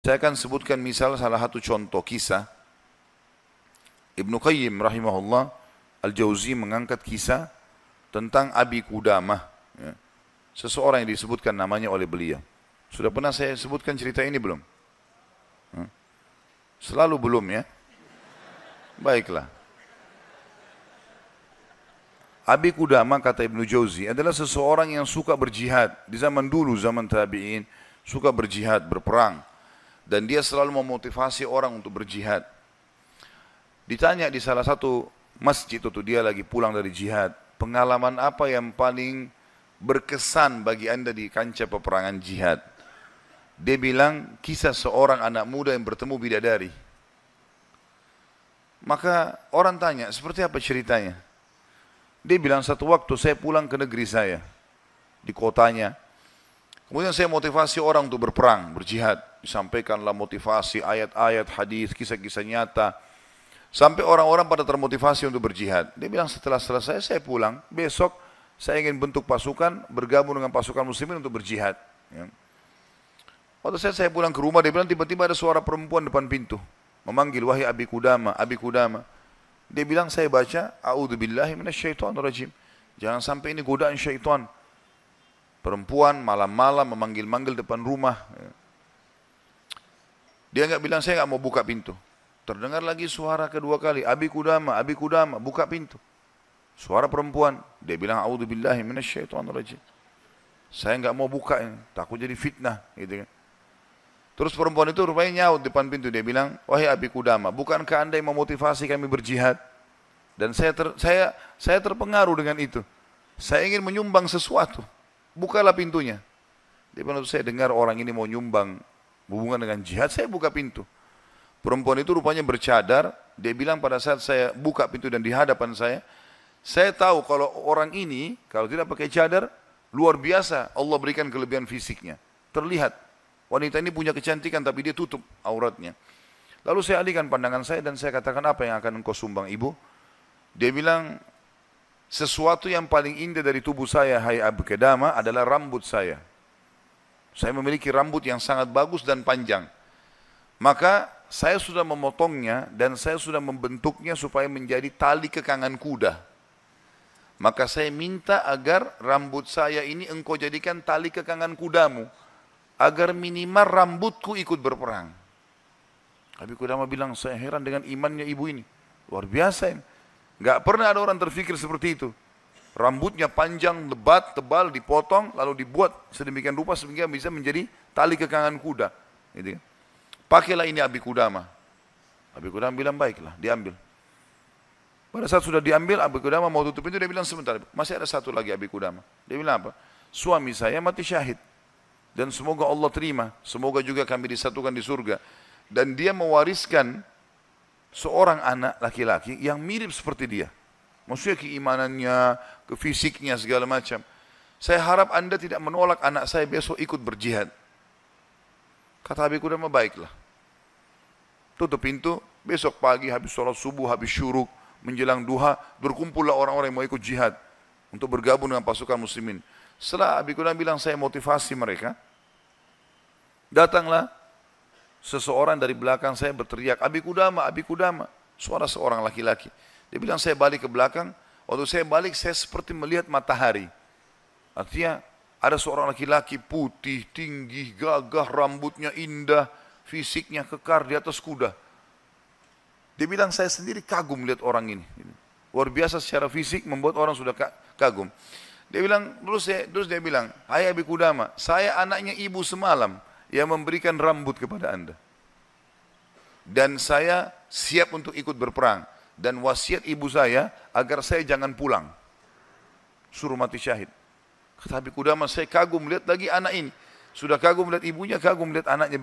Saya akan sebutkan misal salah satu contoh kisah. Ibnu Qayyim rahimahullah Al-Jauzi mengangkat kisah tentang Abi Qudamah. Ya. Seseorang yang disebutkan namanya oleh beliau. Sudah pernah saya sebutkan cerita ini belum? Selalu belum ya? Baiklah. Abi Qudamah kata Ibnu Jauzi adalah seseorang yang suka berjihad. Di zaman dulu, zaman tabi'in, suka berjihad, berperang. Dan dia selalu memotivasi orang untuk berjihad. Ditanya di salah satu masjid itu dia lagi pulang dari jihad. Pengalaman apa yang paling berkesan bagi anda di kancah peperangan jihad? Dia bilang kisah seorang anak muda yang bertemu bidadari. Maka orang tanya, seperti apa ceritanya? Dia bilang satu waktu saya pulang ke negeri saya. Di kotanya. Kemudian saya motivasi orang untuk berperang, berjihad. Disampaikanlah motivasi, ayat-ayat, hadis, kisah-kisah nyata. Sampai orang-orang pada termotivasi untuk berjihad. Dia bilang setelah selesai saya pulang. Besok saya ingin bentuk pasukan, bergabung dengan pasukan muslimin untuk berjihad. Ya. Waktu saya pulang ke rumah, dia bilang tiba-tiba ada suara perempuan depan pintu. Memanggil, wahai Abi Qudamah, Abi Qudamah. Dia bilang saya baca, a'udzubillahi minasyaitonirrajim. Jangan sampai ini godaan syaitan. Perempuan malam-malam memanggil-manggil depan rumah. Dia enggak bilang saya enggak mau buka pintu. Terdengar lagi suara kedua kali, Abi Qudamah, buka pintu. Suara perempuan. Dia bilang a'udzubillahi minasyaitonirrajim. Saya enggak mau buka ini, takut jadi fitnah, gitu kan. Terus perempuan itu rupanya nyaut depan pintu. Dia bilang, wahai Abi Qudamah, bukankah anda yang memotivasi kami berjihad? Dan saya terpengaruh dengan itu. Saya ingin menyumbang sesuatu. Bukalah pintunya. Dia bilang, saya dengar orang ini mau nyumbang hubungan dengan jihad, saya buka pintu. Perempuan itu rupanya bercadar. Dia bilang pada saat saya buka pintu dan di hadapan saya tahu kalau orang ini, kalau tidak pakai cadar, luar biasa Allah berikan kelebihan fisiknya. Terlihat. Wanita ini punya kecantikan tapi dia tutup auratnya. Lalu saya alihkan pandangan saya dan saya katakan, apa yang akan engkau sumbang ibu? Dia bilang, sesuatu yang paling indah dari tubuh saya, hai Abi Qudamah, adalah rambut saya. Saya memiliki rambut yang sangat bagus dan panjang. Maka saya sudah memotongnya dan saya sudah membentuknya supaya menjadi tali kekangan kuda. Maka saya minta agar rambut saya ini engkau jadikan tali kekangan kudamu. Agar minimal rambutku ikut berperang. Abi Qudamah bilang, saya heran dengan imannya ibu ini. Luar biasa ini. Gak pernah ada orang terfikir seperti itu. Rambutnya panjang, lebat, tebal, dipotong, lalu dibuat sedemikian rupa sehingga bisa menjadi tali kekangan kuda. Gitu. Pakailah ini Abi Qudamah. Abi Qudamah bilang, baiklah, diambil. Pada saat sudah diambil, Abi Qudamah mau tutup pintu, dia bilang, sebentar, masih ada satu lagi Abi Qudamah. Dia bilang apa? Suami saya mati syahid. Dan semoga Allah terima, semoga juga kami disatukan di surga. Dan dia mewariskan seorang anak laki-laki yang mirip seperti dia. Maksudnya keimanannya, fisiknya segala macam. Saya harap anda tidak menolak anak saya besok ikut berjihad. Kata Abi Qudamah, baiklah. Tutup pintu, besok pagi habis sholat subuh, habis syuruk, menjelang duha, berkumpullah orang-orang yang mau ikut jihad. Untuk bergabung dengan pasukan muslimin. Setelah Abi Qudamah bilang saya motivasi mereka, datanglah seseorang dari belakang saya berteriak, Abi Qudamah, Abi Qudamah. Suara seorang laki-laki. Dia bilang saya balik ke belakang, waktu saya balik saya seperti melihat matahari. Artinya ada seorang laki-laki putih, tinggi, gagah, rambutnya indah, fisiknya kekar di atas kuda. Dia bilang saya sendiri kagum melihat orang ini. Luar biasa secara fisik membuat orang sudah kagum. Dia bilang, terus dia bilang, hai Abi Qudamah, saya anaknya ibu semalam yang memberikan rambut kepada anda. Dan saya siap untuk ikut berperang. Dan wasiat ibu saya agar saya jangan pulang. Suruh mati syahid. Kata Abi Qudamah, saya kagum melihat lagi anak ini. Sudah kagum melihat ibunya, kagum melihat anaknya.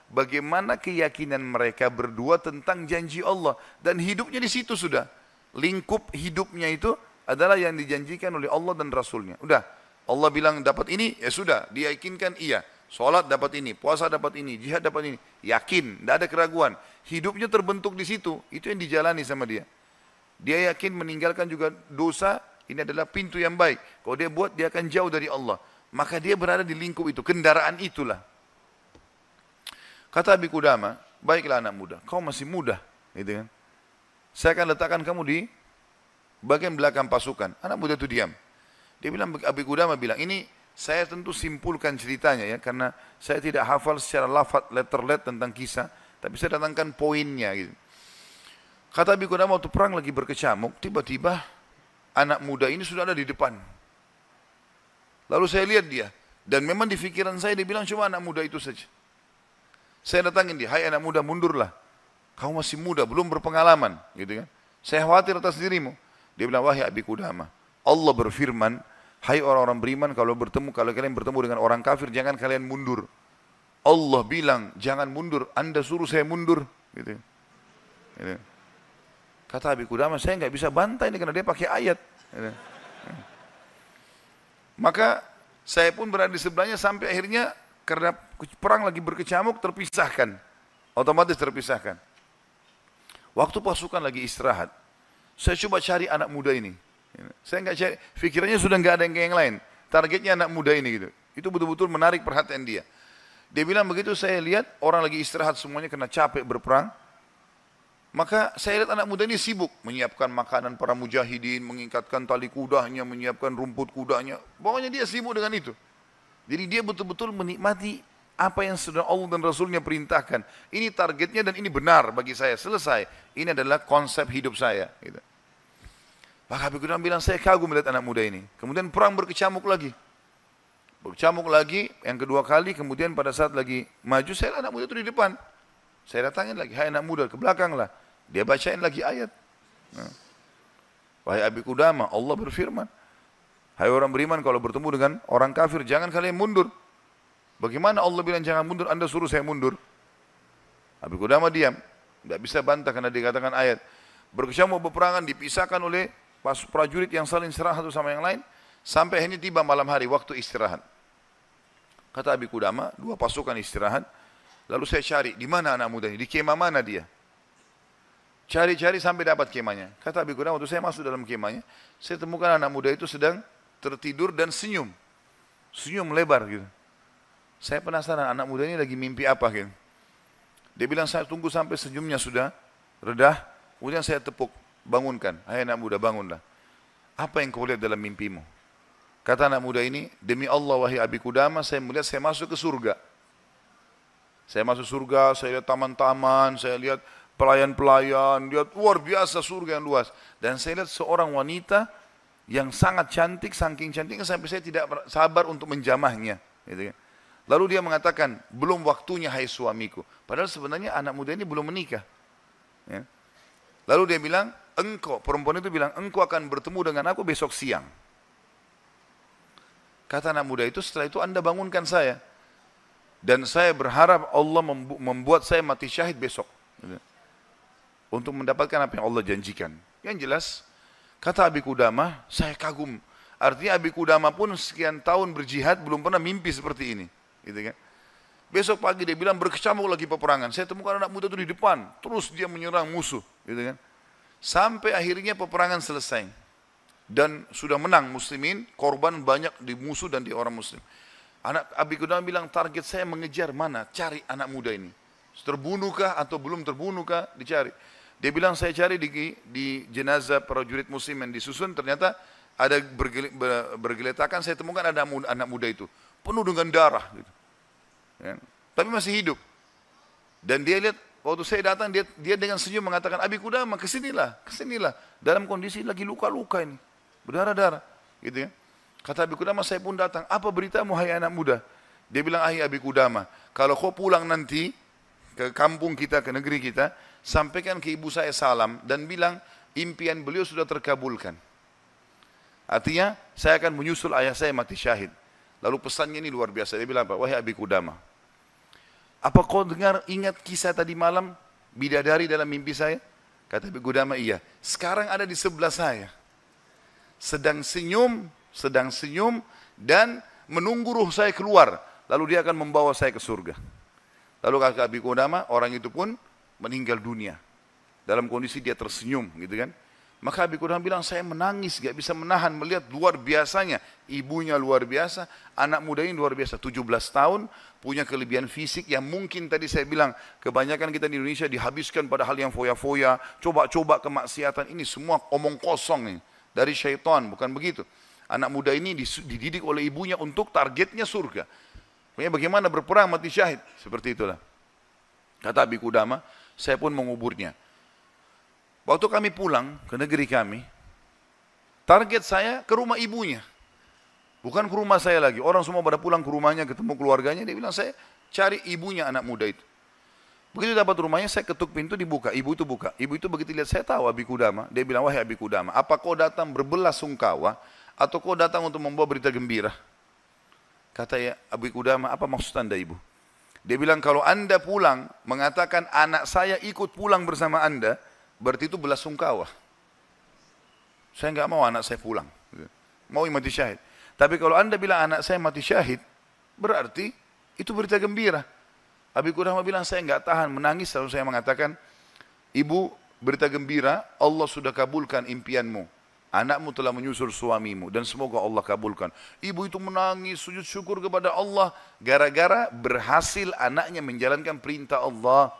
Bagaimana keyakinan mereka berdua tentang janji Allah. Dan hidupnya di situ sudah. Lingkup hidupnya itu adalah yang dijanjikan oleh Allah dan Rasulnya. Udah, Allah bilang dapat ini, ya sudah, diyakinkan iya. Sholat dapat ini, puasa dapat ini, jihad dapat ini. Yakin, tidak ada keraguan. Hidupnya terbentuk di situ, itu yang dijalani sama dia. Dia yakin meninggalkan juga dosa, ini adalah pintu yang baik. Kalau dia buat, dia akan jauh dari Allah. Maka dia berada di lingkup itu, kendaraan itulah. Kata Abi Qudamah, baiklah anak muda, kau masih muda, gitu kan. Saya akan letakkan kamu di bagian belakang pasukan. Anak muda itu diam. Dia bilang, Abi Qudamah bilang, ini saya tentu simpulkan ceritanya ya, karena saya tidak hafal secara lafaz letter tentang kisah, tapi saya datangkan poinnya gitu. Kata Abi Qudamah waktu perang lagi berkecamuk, tiba-tiba anak muda ini sudah ada di depan. Lalu saya lihat dia, dan memang di pikiran saya dia bilang cuma anak muda itu saja. Saya datangin dia, hai anak muda mundurlah. Kau masih muda, belum berpengalaman, gitu kan. Saya khawatir atas dirimu. Dia bilang, wahai Abi Qudamah, Allah berfirman, hai orang-orang beriman, kalau kalian bertemu dengan orang kafir, jangan kalian mundur. Allah bilang, jangan mundur, Anda suruh saya mundur. Gitu. Gitu. Kata Abi Qudamah, saya nggak bisa bantai ini karena dia pakai ayat. Gitu. Maka saya pun berada di sebelahnya sampai akhirnya karena perang lagi berkecamuk terpisahkan. Otomatis terpisahkan. Waktu pasukan lagi istirahat, saya coba cari anak muda ini. Saya nggak cari, pikirannya sudah nggak ada yang lain. Targetnya anak muda ini gitu. Itu betul-betul menarik perhatian dia. Dia bilang begitu saya lihat orang lagi istirahat semuanya kena capek berperang. Maka saya lihat anak muda ini sibuk menyiapkan makanan para mujahidin, mengikatkan tali kudanya, menyiapkan rumput kudanya. Pokoknya dia sibuk dengan itu. Jadi dia betul-betul menikmati apa yang sudah Allah dan Rasulnya perintahkan. Ini targetnya dan ini benar bagi saya. Selesai. Ini adalah konsep hidup saya. Gitu. Maka Abi Qudamah bilang, saya kagum melihat anak muda ini. Kemudian perang berkecamuk lagi. Berkecamuk lagi, yang kedua kali. Kemudian pada saat lagi maju, saya lihat anak muda itu di depan. Saya datangin lagi, hai anak muda, ke belakang lah. Dia bacain lagi ayat. Nah. Wahai Abi Qudamah, Allah berfirman, hai orang beriman, kalau bertemu dengan orang kafir, jangan kalian mundur. Bagaimana Allah bilang jangan mundur, Anda suruh saya mundur? Abi Qudamah diam, tidak bisa bantah karena dikatakan ayat. Berkecamuk peperangan dipisahkan oleh prajurit yang saling serang satu sama yang lain, sampai akhirnya tiba malam hari waktu istirahat. Kata Abi Qudamah, dua pasukan istirahat, lalu saya cari, di mana anak muda ini, di kemah mana dia? Cari-cari sampai dapat kemahnya. Kata Abi Qudamah, waktu saya masuk dalam kemahnya, saya temukan anak muda itu sedang tertidur dan senyum. Senyum lebar gitu. Saya penasaran anak muda ini lagi mimpi apa gitu. Dia bilang saya tunggu sampai senyumnya sudah redah, kemudian saya tepuk, bangunkan. Hai anak muda bangunlah. Apa yang kau lihat dalam mimpimu? Kata anak muda ini, demi Allah wahai Abi Qudamah, saya melihat saya masuk ke surga. Saya masuk surga, saya lihat taman-taman, saya lihat pelayan-pelayan, lihat luar biasa surga yang luas. Dan saya lihat seorang wanita yang sangat cantik, saking cantiknya sampai saya tidak sabar untuk menjamahnya. Gitu kan. Lalu dia mengatakan, belum waktunya hai suamiku. Padahal sebenarnya anak muda ini belum menikah. Ya. Lalu dia bilang, engkau, perempuan itu bilang, engkau akan bertemu dengan aku besok siang. Kata anak muda itu, setelah itu Anda bangunkan saya. Dan saya berharap Allah membuat saya mati syahid besok. Gitu. Untuk mendapatkan apa yang Allah janjikan. Yang jelas, kata Abi Qudamah, saya kagum. Artinya Abi Qudamah pun sekian tahun berjihad, belum pernah mimpi seperti ini. Gitu kan. Besok pagi dia bilang berkecamuk lagi peperangan. Saya temukan anak muda itu di depan. Terus dia menyerang musuh. Gitu kan. Sampai akhirnya peperangan selesai. Dan sudah menang muslimin, korban banyak di musuh dan di orang muslim. Anak Abi Qudamah bilang target saya mengejar mana? Cari anak muda ini. Terbunuhkah atau belum terbunuhkah? Dicari. Dia bilang saya cari di jenazah prajurit muslim yang disusun. Ternyata ada bergeletakan. Saya temukan ada anak muda itu. Penuh dengan darah. Gitu. Ya. Tapi masih hidup. Dan dia lihat, waktu saya datang, dia dengan senyum mengatakan, Abi Qudamah kesinilah, kesinilah. Dalam kondisi lagi luka-luka ini. Berdarah-darah. Gitu ya. Kata Abi Qudamah, saya pun datang. Apa beritamu hai anak muda? Dia bilang, hai Abi Qudamah, kalau kau pulang nanti ke kampung kita, ke negeri kita, sampaikan ke ibu saya salam dan bilang, impian beliau sudah terkabulkan. Artinya, saya akan menyusul ayah saya mati syahid. Lalu pesannya ini luar biasa. Dia bilang apa? Wahai Abi Qudamah, apa kau ingat kisah tadi malam bidadari dalam mimpi saya? Kata Abi Qudamah, iya. Sekarang ada di sebelah saya. Sedang senyum dan menunggu ruh saya keluar. Lalu dia akan membawa saya ke surga. Lalu kata Abi Qudamah, orang itu pun meninggal dunia. Dalam kondisi dia tersenyum gitu kan. Maka Abi Qudamah bilang, saya menangis, gak bisa menahan melihat luar biasanya. Ibunya luar biasa, anak muda ini luar biasa. 17 tahun, punya kelebihan fisik yang mungkin tadi saya bilang, kebanyakan kita di Indonesia dihabiskan pada hal yang foya-foya, coba-coba kemaksiatan, ini semua omong kosong nih. Dari syaitan, bukan begitu. Anak muda ini dididik oleh ibunya untuk targetnya surga. Pokoknya bagaimana berperang mati syahid, seperti itulah. Kata Abi Qudamah, saya pun menguburnya. Waktu kami pulang ke negeri kami, target saya ke rumah ibunya. Bukan ke rumah saya lagi. Orang semua pada pulang ke rumahnya, ketemu keluarganya. Dia bilang, saya cari ibunya anak muda itu. Begitu dapat rumahnya, saya ketuk pintu, dibuka. Ibu itu buka. Ibu itu begitu lihat, saya tahu Abi Qudamah. Dia bilang, wahai Abi Qudamah, apa kau datang berbelas sungkawa, atau kau datang untuk membawa berita gembira? Kata ya Abi Qudamah, apa maksud anda ibu? Dia bilang, kalau anda pulang, mengatakan anak saya ikut pulang bersama anda, berarti itu belas sungkawa. Saya enggak mau anak saya pulang. Mau mati syahid. Tapi kalau anda bilang anak saya mati syahid, berarti itu berita gembira. Abi Qudamah bilang, saya enggak tahan menangis. Lalu saya mengatakan, ibu, berita gembira, Allah sudah kabulkan impianmu. Anakmu telah menyusul suamimu dan semoga Allah kabulkan. Ibu itu menangis, sujud syukur kepada Allah. Gara-gara berhasil anaknya menjalankan perintah Allah.